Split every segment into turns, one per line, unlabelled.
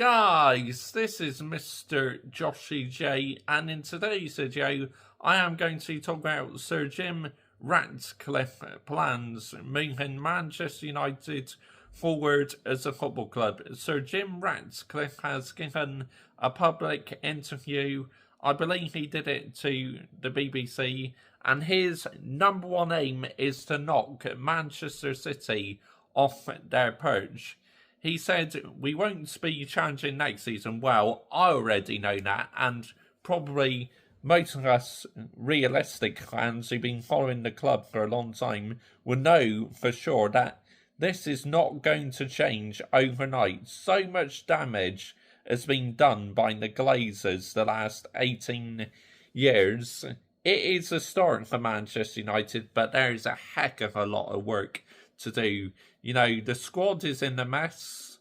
Guys, this is Mr. Joshy J, and in today's video, I am going to talk about Sir Jim Ratcliffe plans moving Manchester United forward as a football club. Sir Jim Ratcliffe has given a public interview. I believe he did it to the BBC, and his number one aim is to knock Manchester City off their perch. He said, we won't be challenging next season. Well, I already know that, and probably most of us realistic fans who've been following the club for a long time will know for sure that this is not going to change overnight. So much damage has been done by the Glazers the last 18 years. It is a start for Manchester United, but there's a heck of a lot of work to do. You know, the squad is in a mess.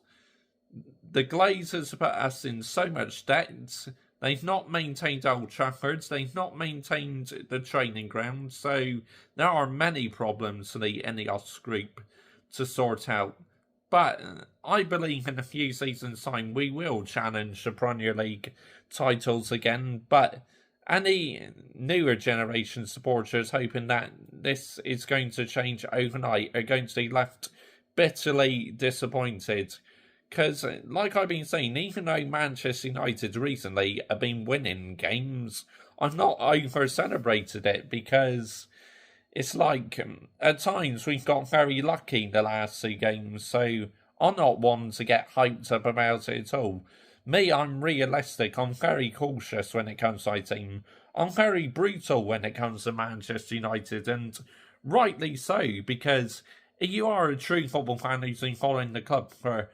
The Glazers put us in so much debt. They've not maintained Old Trafford. They've not maintained the training ground. So there are many problems for the Ineos group to sort out. But I believe in a few seasons' time we will challenge the Premier League titles again. But any newer generation supporters hoping that this is going to change overnight are going to be left bitterly disappointed. Because, like I've been saying, even though Manchester United recently have been winning games, I've not over-celebrated it because it's like, at times we've got very lucky the last two games, so I'm not one to get hyped up about it at all. Me, I'm realistic. I'm very cautious when it comes to my team. I'm very brutal when it comes to Manchester United, and rightly so, because if you are a true football fan who's been following the club for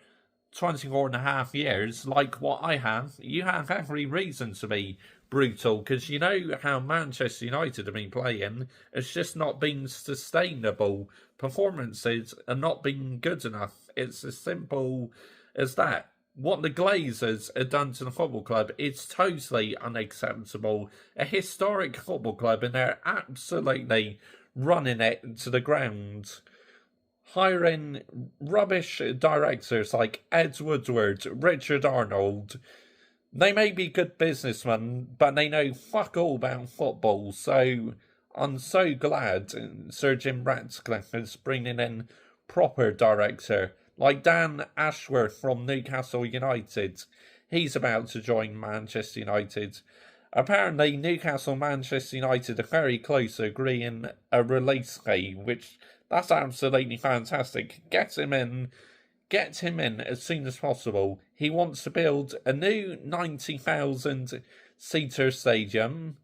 24 and a half years, like what I have, you have every reason to be brutal, because you know how Manchester United have been playing. It's just not been sustainable. Performances are not been good enough. It's as simple as that. What the Glazers have done to the football club is totally unacceptable. A historic football club, and they're absolutely running it to the ground. Hiring rubbish directors like Ed Woodward, Richard Arnold. They may be good businessmen, but they know fuck all about football. So I'm so glad Sir Jim Ratcliffe is bringing in proper director, like Dan Ashworth from Newcastle United. He's about to join Manchester United. Apparently, Newcastle and Manchester United are very close to agreeing a release fee, which that's absolutely fantastic. Get him in as soon as possible. He wants to build a new 90,000 seater stadium.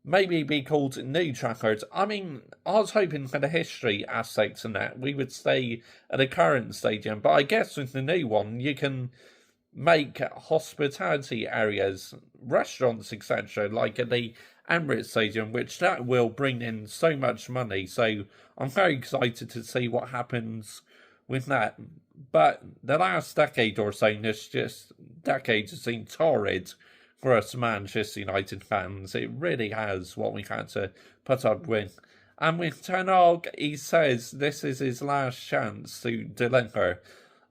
Maybe be called New Trafford. I mean, I was hoping for the history aspects in that we would stay at the current stadium, but I guess with the new one you can make hospitality areas, restaurants, etc., like at the Emirates Stadium, which that will bring in so much money. So I'm very excited to see what happens with that. But the last decade or so, decade has been torrid for us Manchester United fans. It really has, what we've had to put up with. And with Ten Hag, he says this is his last chance to deliver.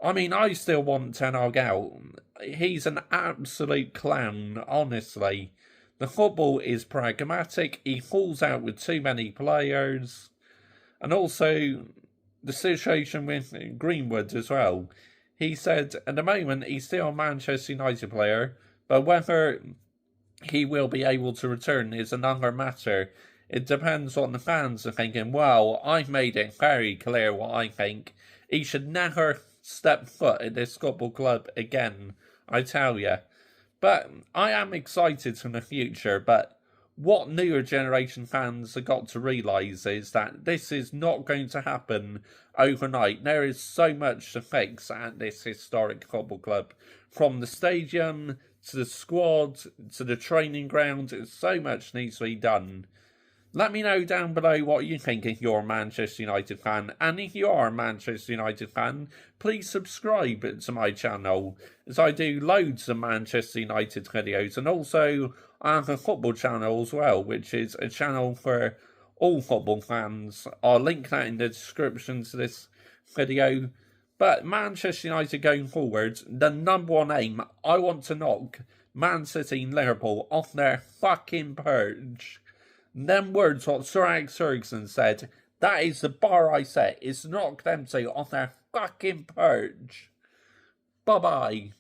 I mean, I still want Ten Hag out. He's an absolute clown, honestly. The football is pragmatic. He falls out with too many players. And also, the situation with Greenwood as well. He said, at the moment, he's still a Manchester United player, but whether he will be able to return is another matter. It depends on the fans are thinking. Well, I've made it very clear what I think. He should never step foot at this football club again, I tell you. But I am excited for the future, but what newer generation fans have got to realise is that this is not going to happen overnight. There is so much to fix at this historic football club. From the stadium, to the squad, to the training ground, so much needs to be done. Let me know down below what you think if you're a Manchester United fan. And if you are a Manchester United fan, please subscribe to my channel, as I do loads of Manchester United videos. And also, I have a football channel as well, which is a channel for all football fans. I'll link that in the description to this video. But Manchester United going forward, the number one aim, I want to knock Man City and Liverpool off their fucking perch. Them words what Sir Alex Ferguson said, that is the bar I set, is to knock them two off their fucking perch. Bye-bye.